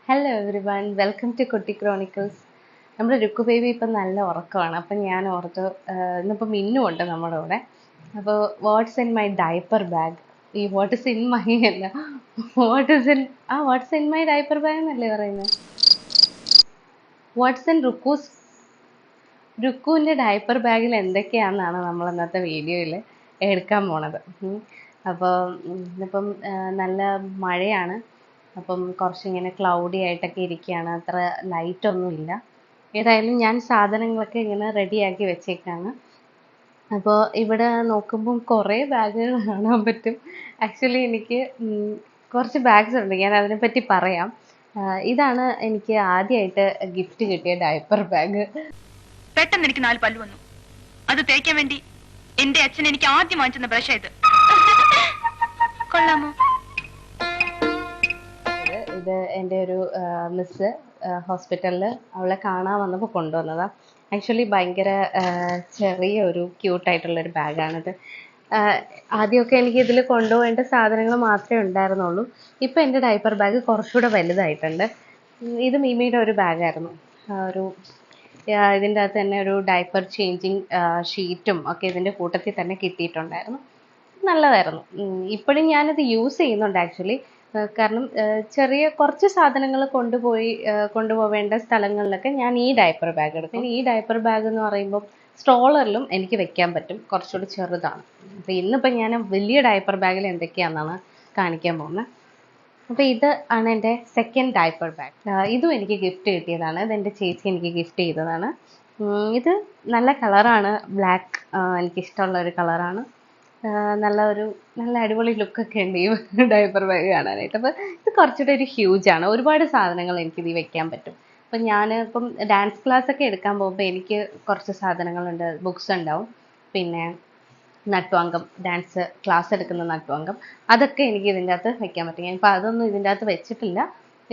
Hello everyone, welcome to Kutti chronicles. നമ്മുടെ Rukku baby ഇപ്പം നല്ല ഉറക്കമാണ്. അപ്പം ഞാൻ ഓർത്തു ഇന്നിപ്പോൾ മിന്നു ഉണ്ട് നമ്മുടെ കൂടെ. അപ്പോൾ what's in my diaper bag, ഈ വാട്ട്സ് ഇൻ മൈ അല്ല, what's in my diaper bag എന്നല്ലേ പറയുന്നത്, വാട്ട്സ് ഇൻ രുക്കുവിൻ്റെ ഡയപ്പർ ബാഗിൽ എന്തൊക്കെയാണെന്നാണ് നമ്മൾ ഇന്നത്തെ വീഡിയോയിൽ എടുക്കാൻ പോണത്. അപ്പോൾ ഇന്നിപ്പം നല്ല മഴയാണ്. അപ്പം കുറച്ചിങ്ങനെ ക്ലൗഡി ആയിട്ടൊക്കെ ഇരിക്കുകയാണ്, അത്ര ലൈറ്റൊന്നുമില്ല. ഏതായാലും ഞാൻ സാധനങ്ങളൊക്കെ ഇങ്ങനെ റെഡിയാക്കി വെച്ചേക്കാണ്. അപ്പോൾ ഇവിടെ നോക്കുമ്പം കുറേ ബാഗുകൾ കാണാൻ പറ്റും. ആക്ച്വലി എനിക്ക് കുറച്ച് ബാഗ്സ് ഉണ്ട്, ഞാൻ അതിനെപ്പറ്റി പറയാം. ഇതാണ് എനിക്ക് ആദ്യമായിട്ട് ഗിഫ്റ്റ് കിട്ടിയ ഡയപ്പർ ബാഗ്. പെട്ടെന്ന് എനിക്ക് 4 പല്ല് വന്നു. അത് തേക്കാൻ വേണ്ടി എന്റെ അച്ഛൻ എനിക്ക് ആദ്യം വാങ്ങിച്ചെന്ന ബ്രഷ് ഇത്. കൊള്ളാമോ? ഇത് എൻ്റെ ഒരു മിസ്സ് ഹോസ്പിറ്റലിൽ അവളെ കാണാൻ വന്നപ്പോൾ കൊണ്ടുവന്നതാണ്. ആക്ച്വലി ഭയങ്കര ചെറിയൊരു ക്യൂട്ടായിട്ടുള്ളൊരു ബാഗാണിത്. ആദ്യമൊക്കെ എനിക്ക് ഇതിൽ കൊണ്ടുപോകേണ്ട സാധനങ്ങൾ മാത്രമേ ഉണ്ടായിരുന്നുള്ളൂ. ഇപ്പോൾ എൻ്റെ ഡയപ്പർ ബാഗ് കുറച്ചുകൂടെ വലുതായിട്ടുണ്ട്. ഇത് മിമിയുടെ ഒരു ബാഗായിരുന്നു. ഇതിൻ്റെ അകത്ത് തന്നെ ഒരു ഡയപ്പർ ചേഞ്ചിങ് ഷീറ്റും ഒക്കെ ഇതിൻ്റെ കൂട്ടത്തിൽ തന്നെ കിട്ടിയിട്ടുണ്ടായിരുന്നു. നല്ലതായിരുന്നു. ഇപ്പോഴും ഞാനത് യൂസ് ചെയ്യുന്നുണ്ട് ആക്ച്വലി. കാരണം ചെറിയ കുറച്ച് സാധനങ്ങൾ കൊണ്ടുപോവേണ്ട സ്ഥലങ്ങളിലൊക്കെ ഞാൻ ഈ ഡയപ്പർ ബാഗ് എടുക്കും. ഈ ഡയപ്പർ ബാഗ് എന്ന് പറയുമ്പോൾ സ്ട്രോളറിലും എനിക്ക് വെക്കാൻ പറ്റും, കുറച്ചുകൂടി ചെറുതാണ്. അപ്പോൾ ഇന്നിപ്പോൾ ഞാൻ വലിയ ഡയപ്പർ ബാഗിൽ എന്തൊക്കെയാണെന്നാണ് കാണിക്കാൻ പോകുന്നത്. അപ്പോൾ ഇത് ആണ് എൻ്റെ സെക്കൻഡ് ഡയപ്പർ ബാഗ്. ഇതും എനിക്ക് ഗിഫ്റ്റ് കിട്ടിയതാണ്. ഇതെൻ്റെ ചേച്ചി എനിക്ക് ഗിഫ്റ്റ് ചെയ്തതാണ്. ഇത് നല്ല കളറാണ്, ബ്ലാക്ക്. എനിക്കിഷ്ടമുള്ള ഒരു കളറാണ്. നല്ല അടിപൊളി ലുക്കൊക്കെ ഉണ്ട് ഈ ഡയപ്പർ ബാഗ് കാണാനായിട്ട്. അപ്പോൾ ഇത് കുറച്ചുകൂടെ ഒരു ഹ്യൂജാണ്. ഒരുപാട് സാധനങ്ങൾ എനിക്കിത് വെക്കാൻ പറ്റും. അപ്പം ഞാൻ ഇപ്പം ഡാൻസ് ക്ലാസ്സൊക്കെ എടുക്കാൻ പോകുമ്പോൾ എനിക്ക് കുറച്ച് സാധനങ്ങളുണ്ട്. ബുക്സ് ഉണ്ടാവും, പിന്നെ നട്ട്വാങ്കം, ഡാൻസ് ക്ലാസ് എടുക്കുന്ന നട്ട്വാങ്കം, അതൊക്കെ എനിക്ക് ഇതിൻ്റെ അകത്ത് വെക്കാൻ പറ്റും. ഞാനിപ്പോൾ അതൊന്നും ഇതിൻ്റെ അകത്ത് വെച്ചിട്ടില്ല.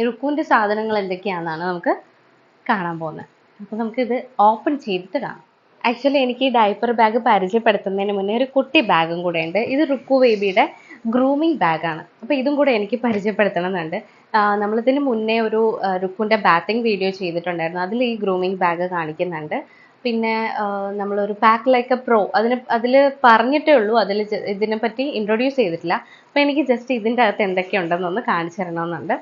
രുക്കുവിൻ്റെ സാധനങ്ങൾ എന്തൊക്കെയാണെന്നാണ് നമുക്ക് കാണാൻ പോകുന്നത്. അപ്പോൾ നമുക്കിത് ഓപ്പൺ ചെയ്തിട്ട് കാണാം. ആക്ച്വലി എനിക്ക് ഈ ഡയപ്പർ ബാഗ് പരിചയപ്പെടുത്തുന്നതിന് മുന്നേ ഒരു കുട്ടി ബാഗും കൂടെ ഉണ്ട്. ഇത് റുക്കു ബേബിയുടെ ഗ്രൂമിങ് ബാഗാണ്. അപ്പോൾ ഇതും കൂടെ എനിക്ക് പരിചയപ്പെടുത്തണമെന്നുണ്ട്. നമ്മളിതിന് മുന്നേ ഒരു റുക്കുവിൻ്റെ ബാത്തിങ് വീഡിയോ ചെയ്തിട്ടുണ്ടായിരുന്നു. അതിൽ ഈ ഗ്രൂമിങ് ബാഗ് കാണിക്കുന്നുണ്ട്. പിന്നെ നമ്മളൊരു പാക്ക് ലൈക്ക് എ പ്രോ അതിൽ പറഞ്ഞിട്ടേ ഉള്ളൂ, ഇതിനെപ്പറ്റി ഇൻട്രൊഡ്യൂസ് ചെയ്തിട്ടില്ല. അപ്പോൾ എനിക്ക് ജസ്റ്റ് ഇതിൻ്റെ അകത്ത് എന്തൊക്കെയുണ്ടെന്നൊന്ന് കാണിച്ചു തരണമെന്നുണ്ട്.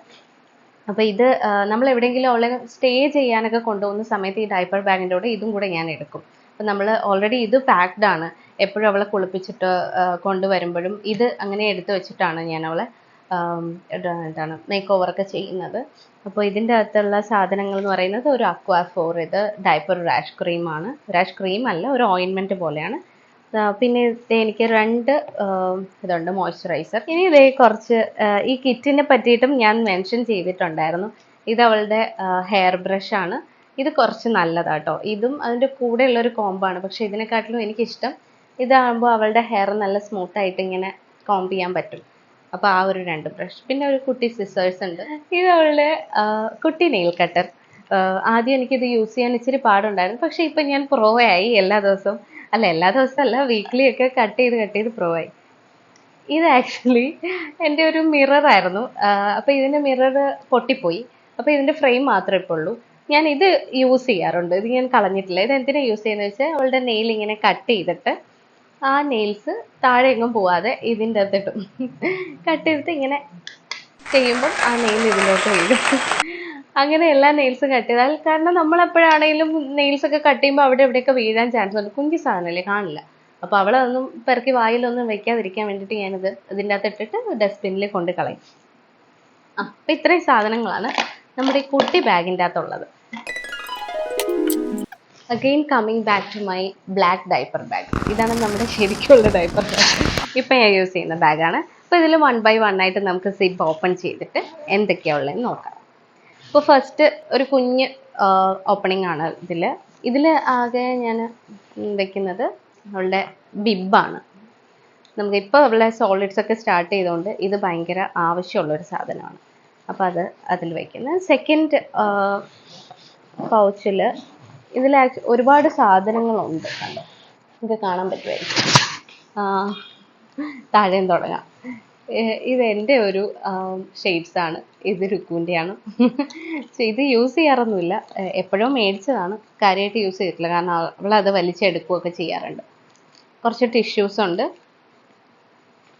അപ്പോൾ ഇത് നമ്മൾ എവിടെയെങ്കിലും അവളെ സ്റ്റേ ചെയ്യാനൊക്കെ കൊണ്ടുപോകുന്ന സമയത്ത് ഈ ഡയപ്പർ ബാഗിൻ്റെ കൂടെ ഇതും കൂടെ ഞാൻ എടുക്കും. അപ്പം നമ്മൾ ഓൾറെഡി ഇത് പാക്ഡ് ആണ്. എപ്പോഴും അവളെ കുളിപ്പിച്ചിട്ട് കൊണ്ടുവരുമ്പോഴും ഇത് അങ്ങനെ എടുത്ത് വെച്ചിട്ടാണ് ഞാൻ അവളെ മേക്ക് ഓവറൊക്കെ ചെയ്യുന്നത്. അപ്പോൾ ഇതിൻ്റെ അകത്തുള്ള സാധനങ്ങൾ എന്ന് പറയുന്നത് ഒരു അക്വാഫോർ, ഇത് ഡയപ്പർ റാഷ് ക്രീമാണ്. റാഷ് ക്രീം അല്ല, ഒരു ഓയിൻമെൻറ്റ് പോലെയാണ്. പിന്നെ എനിക്ക് 2 ഇതുണ്ട് മോയ്സ്ചറൈസർ. ഇനി ഇതേ കുറച്ച് ഈ കിറ്റിനെ പറ്റിയിട്ടും ഞാൻ മെൻഷൻ ചെയ്തിട്ടുണ്ടായിരുന്നു. ഇത് അവളുടെ ഹെയർ ബ്രഷാണ്. ഇത് കുറച്ച് നല്ലതാട്ടോ. ഇതും അതിൻ്റെ കൂടെയുള്ളൊരു കോമ്പാണ്. പക്ഷേ ഇതിനെക്കാട്ടിലും എനിക്കിഷ്ടം ഇതാകുമ്പോൾ അവളുടെ ഹെയർ നല്ല സ്മൂത്തായിട്ട് ഇങ്ങനെ കോംബ് ചെയ്യാൻ പറ്റും. അപ്പോൾ ആ ഒരു 2 ബ്രഷ്. പിന്നെ ഒരു കുട്ടി സിസേഴ്സ് ഉണ്ട്. ഇത് അവളുടെ കുട്ടി നെയിൽ കട്ടർ. ആദ്യം എനിക്കിത് യൂസ് ചെയ്യാൻ ഇച്ചിരി പാടുണ്ടായിരുന്നു. പക്ഷേ ഇപ്പം ഞാൻ പ്രോ ആയി. എല്ലാ ദിവസവും അല്ല, വീക്ക്ലി ഒക്കെ കട്ട് ചെയ്ത് പ്രോ ആയി. ഇത് ആക്ച്വലി എൻ്റെ ഒരു മിററായിരുന്നു. അപ്പോൾ ഇതിൻ്റെ മിറർ പൊട്ടിപ്പോയി. അപ്പോൾ ഇതിൻ്റെ ഫ്രെയിം മാത്രമേ ഇപ്പോൾ ഉള്ളൂ. ഞാൻ ഇത് യൂസ് ചെയ്യാറുണ്ട്. ഇത് ഞാൻ കളഞ്ഞിട്ടില്ല. ഇത് എന്തിനാണ് യൂസ് ചെയ്യുന്നത് വെച്ചാൽ അവളുടെ നെയിൽ ഇങ്ങനെ കട്ട് ചെയ്തിട്ട് ആ നെയിൽസ് താഴെ എങ്ങും പോവാതെ ഇതിൻ്റെ അകത്തിട്ടും കട്ട് ചെയ്തിട്ട് ഇങ്ങനെ ചെയ്യുമ്പം ആ നെയിൽ ഇതിലോട്ട് വീഴും. അങ്ങനെ എല്ലാ നെയിൽസും കട്ട് ചെയ്താൽ, കാരണം നമ്മളെപ്പോഴാണെങ്കിലും നെയിൽസൊക്കെ കട്ട് ചെയ്യുമ്പോൾ അവിടെ എവിടെയൊക്കെ വീഴാൻ ചാൻസ് ഉണ്ട്. കുഞ്ഞു സാധനമല്ലേ, കാണില്ല. അപ്പോൾ അവളതൊന്നും പെറുക്കി വായിലൊന്നും വെക്കാതിരിക്കാൻ വേണ്ടിയിട്ട് ഞാനിത് ഇതിൻ്റെ അകത്ത് ഇട്ടിട്ട് ഡസ്റ്റ്ബിന്നിൽ കൊണ്ട് കളയും. അപ്പോൾ ഇത്രയും സാധനങ്ങളാണ് നമ്മുടെ ഈ കുട്ടി ബാഗിൻ്റെ അകത്തുള്ളത്. Again coming back to my black diaper bag. ഇതാണ് നമ്മുടെ ശരിക്കുള്ള ഡയപ്പർ ബാഗ്. ഇപ്പം ഞാൻ യൂസ് ചെയ്യുന്ന ബാഗാണ്. അപ്പോൾ ഇതിൽ 1 by 1 ആയിട്ട് നമുക്ക് സിപ്പ് ഓപ്പൺ ചെയ്തിട്ട് എന്തൊക്കെയാണ് ഉള്ളതെന്ന് നോക്കാം. അപ്പോൾ ഫസ്റ്റ് ഒരു കുഞ്ഞ് ഓപ്പണിംഗ് ആണ് ഇതിൽ ആകെ ഞാൻ വെക്കുന്നത് അവളുടെ ബിബാണ്. നമുക്കിപ്പോൾ അവളുടെ സോളിഡ്സ് ഒക്കെ സ്റ്റാർട്ട് ചെയ്തുകൊണ്ട് ഇത് ഭയങ്കര ആവശ്യമുള്ളൊരു സാധനമാണ്. അപ്പോൾ അതിൽ വയ്ക്കുന്നത്. സെക്കൻഡ് പൗച്ചിൽ ഇതിൽ ഒരുപാട് സാധനങ്ങളുണ്ട്. കണ്ടോ, നിങ്ങൾക്ക് കാണാൻ പറ്റുമായിരിക്കും. താഴെയും തുടങ്ങാം. ഇത് എൻ്റെ ഒരു ഷെയ്ഡ്സ് ആണ്. ഇത് രുക്കുവിൻ്റെയാണ്. ഇത് യൂസ് ചെയ്യാറൊന്നുമില്ല. എപ്പോഴോ മേടിച്ചതാണ്, കാര്യമായിട്ട് യൂസ് ചെയ്തിട്ടില്ല. കാരണം അവളത് വലിച്ചെടുക്കുകയൊക്കെ ചെയ്യാറുണ്ട്. കുറച്ച് ടിഷ്യൂസ് ഉണ്ട്.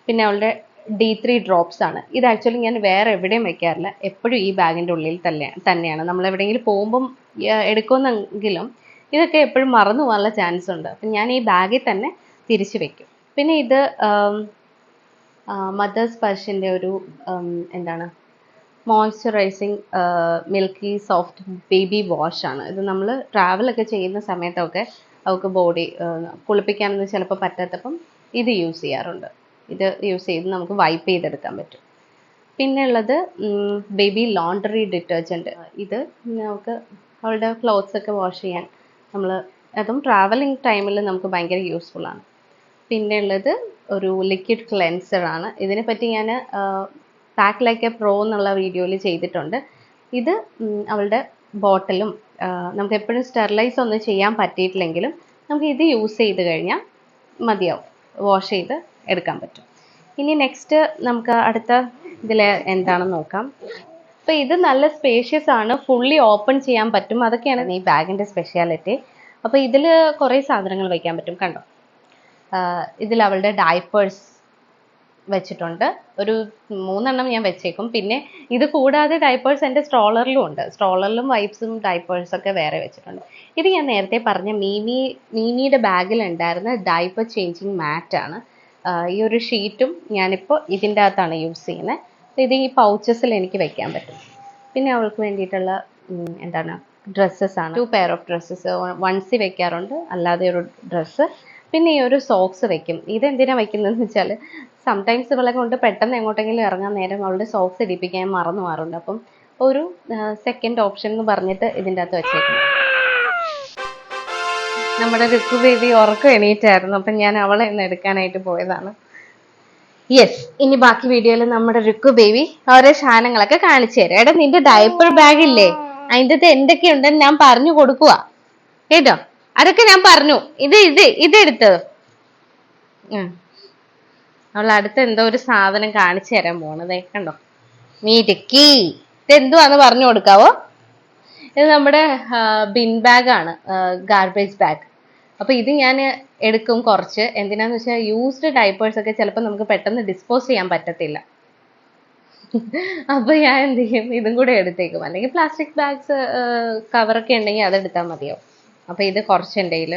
പിന്നെ അവളുടെ D3 ഡ്രോപ്സ് ആണ്. ഇത് ആക്ച്വലി ഞാൻ വേറെ എവിടെയും വെക്കാറില്ല, എപ്പോഴും ഈ ബാഗിൻ്റെ ഉള്ളിൽ തന്നെയാണ്. നമ്മൾ എവിടെയെങ്കിലും പോകുമ്പം എടുക്കുമെന്നെങ്കിലും ഇതൊക്കെ എപ്പോഴും മറന്നു പോകാനുള്ള ചാൻസ് ഉണ്ട്. അപ്പം ഞാൻ ഈ ബാഗിൽ തന്നെ തിരിച്ചു വെക്കും. പിന്നെ ഇത് മദേഴ്സ് സ്പർശിൻ്റെ ഒരു എന്താണ് മോയ്സ്ചറൈസിങ് മിൽക്കി സോഫ്റ്റ് ബേബി വാഷാണ്. ഇത് നമ്മൾ ട്രാവലൊക്കെ ചെയ്യുന്ന സമയത്തൊക്കെ അവൾക്ക് ബോഡി കുളിപ്പിക്കാനൊന്നും ചിലപ്പോൾ പറ്റാത്തപ്പം ഇത് യൂസ് ചെയ്യാറുണ്ട്. ഇത് യൂസ് ചെയ്ത് നമുക്ക് വൈപ്പ് ചെയ്തെടുക്കാൻ പറ്റും. പിന്നെ ഉള്ളത് ബേബി ലോണ്ടറി ഡിറ്റർജൻറ്റ്. ഇത് നമുക്ക് അവളുടെ ക്ലോത്ത്സ് ഒക്കെ വാഷ് ചെയ്യാൻ അതും ട്രാവലിംഗ് ടൈമിൽ നമുക്ക് ഭയങ്കര യൂസ്ഫുള്ളാണ്. പിന്നെ ഉള്ളത് ഒരു ലിക്വിഡ് ക്ലെൻസർ ആണ്. ഇതിനെപ്പറ്റി ഞാൻ പാക്ക് ലൈക്ക് എ പ്രോ എന്നുള്ള വീഡിയോയിൽ ചെയ്തിട്ടുണ്ട്. ഇത് അവളുടെ ബോട്ടിലും നമുക്ക് എപ്പോഴും സ്റ്റെറിലൈസ് ഒന്നും ചെയ്യാൻ പറ്റിയിട്ടില്ലെങ്കിലും നമുക്ക് ഇത് യൂസ് ചെയ്ത് കഴിഞ്ഞാൽ മതിയാവും, വാഷ് ചെയ്ത് എടുക്കാൻ പറ്റും. ഇനി നെക്സ്റ്റ് നമുക്ക് അടുത്ത ഇതിൽ എന്താണെന്ന് നോക്കാം. അപ്പോൾ ഇത് നല്ല സ്പേഷ്യസ് ആണ്, ഫുള്ളി ഓപ്പൺ ചെയ്യാൻ പറ്റും. അതൊക്കെയാണ് ഈ ബാഗിൻ്റെ സ്പെഷ്യാലിറ്റി. അപ്പോൾ ഇതിൽ കുറേ സാധനങ്ങൾ വയ്ക്കാൻ പറ്റും. കണ്ടോ, ഇതിൽ അവളുടെ ഡയപ്പേഴ്സ് വെച്ചിട്ടുണ്ട്. ഒരു 3 എണ്ണം ഞാൻ വെച്ചേക്കും. പിന്നെ ഇത് കൂടാതെ ഡയപ്പേഴ്സ് എൻ്റെ സ്ട്രോളറിലും ഉണ്ട്. സ്ട്രോളറിലും വൈപ്സും ഡയപ്പേഴ്സൊക്കെ വേറെ വെച്ചിട്ടുണ്ട്. ഇത് ഞാൻ നേരത്തെ പറഞ്ഞ മീമിയുടെ ബാഗിലുണ്ടായിരുന്ന ഡയപ്പർ ചേഞ്ചിങ് മാറ്റാണ്. ഈ ഒരു ഷീറ്റും ഞാനിപ്പോൾ ഇതിൻ്റെ അകത്താണ് യൂസ് ചെയ്യുന്നത്. ഇത് ഈ പൗച്ചസിൽ എനിക്ക് വെക്കാൻ പറ്റും. പിന്നെ അവൾക്ക് വേണ്ടിയിട്ടുള്ള എന്താണ് ഡ്രസ്സസ് ആണ്. 2 പെയർ ഓഫ് ഡ്രസ്സസ്, വൺസി വെക്കാറുണ്ട്, അല്ലാതെ ഒരു ഡ്രസ്സ്. പിന്നെ ഈ ഒരു സോക്സ് വെക്കും. ഇതെന്തിനാണ് വെക്കുന്നതെന്ന് വെച്ചാൽ സംടൈംസ് ഇവളെ കൊണ്ട് പെട്ടെന്ന് എങ്ങോട്ടെങ്കിലും ഇറങ്ങാൻ നേരം അവളുടെ സോക്സ് ഇടിപ്പിക്കാൻ മറന്നു പോകാറുണ്ട്. അപ്പം ഒരു സെക്കൻഡ് ഓപ്ഷൻ എന്ന് പറഞ്ഞിട്ട് ഇതിൻ്റെ അകത്ത് വെച്ചേക്കുന്നു. നമ്മുടെ രുക്കു ബേബി ഉറക്കം എണീറ്റായിരുന്നു. അപ്പം ഞാൻ അവളെ ഇന്ന് എടുക്കാനായിട്ട് പോയതാണ്. യെസ്, ഇനി ബാക്കി വീഡിയോയിൽ നമ്മുടെ രുക്കു ബേബി ഓരോ സാധനങ്ങളൊക്കെ കാണിച്ചു തരാം. എടാ, നിന്റെ ഡയപ്പർ ബാഗ് ഇല്ലേ, അതിൻ്റെ അകത്ത് എന്തൊക്കെയുണ്ടെന്ന് ഞാൻ പറഞ്ഞു കൊടുക്കുക കേട്ടോ. അതൊക്കെ ഞാൻ പറഞ്ഞു. ഇതെടുത്ത് അവൾ അടുത്ത് എന്തോ ഒരു സാധനം കാണിച്ചു തരാൻ പോണതേ കണ്ടോ. മീറ്റക്കി ഇതെന്തുവാന്ന് പറഞ്ഞു കൊടുക്കാവോ. ഇത് നമ്മുടെ ബിൻ ബാഗാണ്, ഗാർബേജ് ബാഗ്. അപ്പോൾ ഇത് ഞാൻ എടുക്കും കുറച്ച്. എന്തിനാന്ന് വെച്ചാൽ യൂസ്ഡ് ഡൈപ്പേഴ്സ് ഒക്കെ ചിലപ്പോൾ നമുക്ക് പെട്ടെന്ന് ഡിസ്പോസ് ചെയ്യാൻ പറ്റത്തില്ല. അപ്പോൾ ഞാൻ എന്ത് ചെയ്യും, ഇതും കൂടെ എടുത്തേക്കും. അല്ലെങ്കിൽ പ്ലാസ്റ്റിക് ബാഗ്സ് കവറൊക്കെ ഉണ്ടെങ്കിൽ അതെടുത്താൽ മതിയാവും. അപ്പോൾ ഇത് കുറച്ച് എൻ്റെ കയ്യിൽ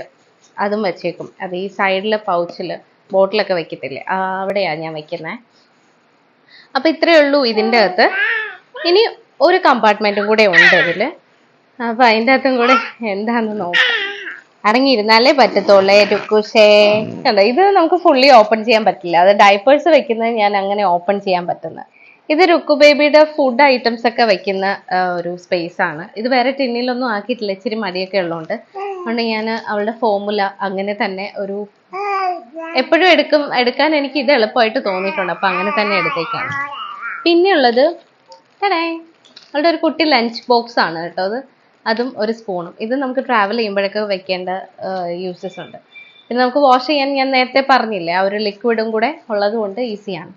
അതും വെച്ചേക്കും. അത് ഈ സൈഡിലെ പൗച്ചിൽ ബോട്ടിലൊക്കെ വെക്കത്തില്ലേ, അവിടെയാണ് ഞാൻ വെക്കുന്നത്. അപ്പോൾ ഇത്രയേ ഉള്ളൂ ഇതിൻ്റെ അകത്ത്. ഇനി ഒരു കമ്പാർട്ട്മെൻറ്റും കൂടെ ഉണ്ട് ഇതിൽ. അപ്പോൾ അതിൻ്റെ അകത്തും കൂടെ എന്താണെന്ന് നോക്കാം. അടങ്ങിയിരുന്നാലേ പറ്റത്തുള്ളേ രുക്കുശേ. കണ്ടോ, ഇത് നമുക്ക് ഫുള്ളി ഓപ്പൺ ചെയ്യാൻ പറ്റില്ല. അത് ഡൈപ്പേഴ്സ് വെക്കുന്നത് ഞാൻ അങ്ങനെ ഓപ്പൺ ചെയ്യാൻ പറ്റുന്നത്. ഇത് രുക്കു ബേബിയുടെ ഫുഡ് ഐറ്റംസ് ഒക്കെ വെക്കുന്ന ഒരു സ്പേസ് ആണ്. ഇത് വേറെ ടിന്നിലൊന്നും ആക്കിയിട്ടില്ല, ഇച്ചിരി മടിയൊക്കെ ഉള്ളതുകൊണ്ട്. അതുകൊണ്ട് ഞാൻ അവളുടെ ഫോമുല അങ്ങനെ തന്നെ ഒരു എപ്പോഴും എടുക്കാൻ എനിക്ക് ഇത് എളുപ്പമായിട്ട് തോന്നിയിട്ടുണ്ട്. അപ്പം അങ്ങനെ തന്നെ എടുത്തേക്കാണ്. പിന്നെയുള്ളത് അവളുടെ ഒരു കുട്ടി ലഞ്ച് ബോക്സ് ആണ് കേട്ടോ. അതും ഒരു സ്പൂണും. ഇത് നമുക്ക് ട്രാവൽ ചെയ്യുമ്പോഴൊക്കെ വെക്കേണ്ട യൂസസ് ഉണ്ട്. പിന്നെ നമുക്ക് വാഷ് ചെയ്യാൻ ഞാൻ നേരത്തെ പറഞ്ഞില്ലേ, ആ ഒരു ലിക്വിഡും കൂടെ ഉള്ളത് കൊണ്ട് ഈസിയാണ്.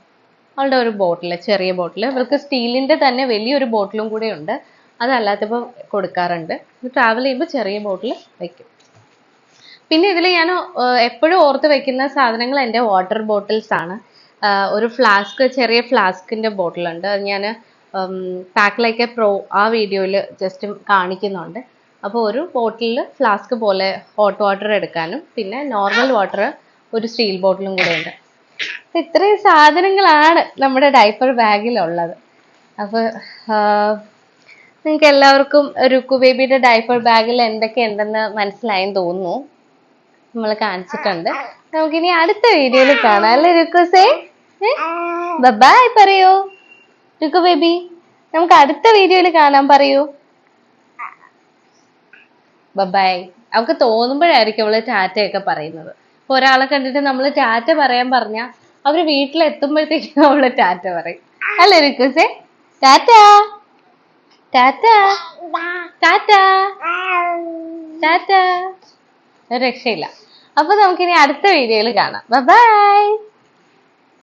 അവളുടെ ഒരു ബോട്ടിൽ, ചെറിയ ബോട്ടിൽ. ഇവൾക്ക് സ്റ്റീലിൻ്റെ തന്നെ വലിയൊരു ബോട്ടിലും കൂടെ ഉണ്ട്. അതല്ലാത്തപ്പോൾ കൊടുക്കാറുണ്ട്. ട്രാവൽ ചെയ്യുമ്പോൾ ചെറിയ ബോട്ടിൽ വയ്ക്കും. പിന്നെ ഇതിൽ ഞാൻ എപ്പോഴും ഓർത്ത് വെക്കുന്ന സാധനങ്ങൾ എൻ്റെ വാട്ടർ ബോട്ടിൽസ് ആണ്. ഒരു ഫ്ലാസ്ക്, ചെറിയ ഫ്ലാസ്കിൻ്റെ ബോട്ടിലുണ്ട്. അത് ഞാൻ പാക്ക് ലൈക്ക് എ പ്രോ ആ വീഡിയോയിൽ ജസ്റ്റ് കാണിക്കുന്നുണ്ട്. അപ്പോൾ ഒരു ബോട്ടിലിൽ ഫ്ലാസ്ക് പോലെ ഹോട്ട് വാട്ടർ എടുക്കാനും പിന്നെ നോർമൽ വാട്ടർ ഒരു സ്റ്റീൽ ബോട്ടിലും കൂടെ ഉണ്ട്. അപ്പം ഇത്രയും സാധനങ്ങളാണ് നമ്മുടെ ഡൈപ്പർ ബാഗിലുള്ളത്. അപ്പോൾ നിങ്ങൾക്ക് എല്ലാവർക്കും രുക്കു ബേബിയുടെ ഡൈപ്പർ ബാഗിൽ എന്തൊക്കെയുണ്ടെന്ന് മനസ്സിലായെന്ന് തോന്നുന്നു. നമ്മൾ കാണിച്ചിട്ടുണ്ട്. നമുക്കിനി അടുത്ത വീഡിയോയിൽ കാണാം അല്ലേ രുക്കുസേ? ബൈ പറയൂ രുക്കു ബേബി. നമുക്ക് അടുത്ത വീഡിയോയിൽ കാണാൻ പറയൂ. ബൈ. അവൾക്ക് തോന്നുമ്പോഴായിരിക്കും അവള് ടാറ്റയൊക്കെ പറയുന്നത്. അപ്പൊ ഒരാളെ കണ്ടിട്ട് നമ്മൾ ടാറ്റ പറയാൻ പറഞ്ഞാൽ അവര് വീട്ടിലെത്തുമ്പോഴത്തേക്കും അവള് ടാറ്റ പറയും അല്ലേ രുക്കുസേ? ടാറ്റ ടാറ്റ ടാറ്റ ടാറ്റ. ഒരു രക്ഷയില്ല. അപ്പൊ നമുക്കിനി അടുത്ത വീഡിയോയിൽ കാണാം. ബൈ.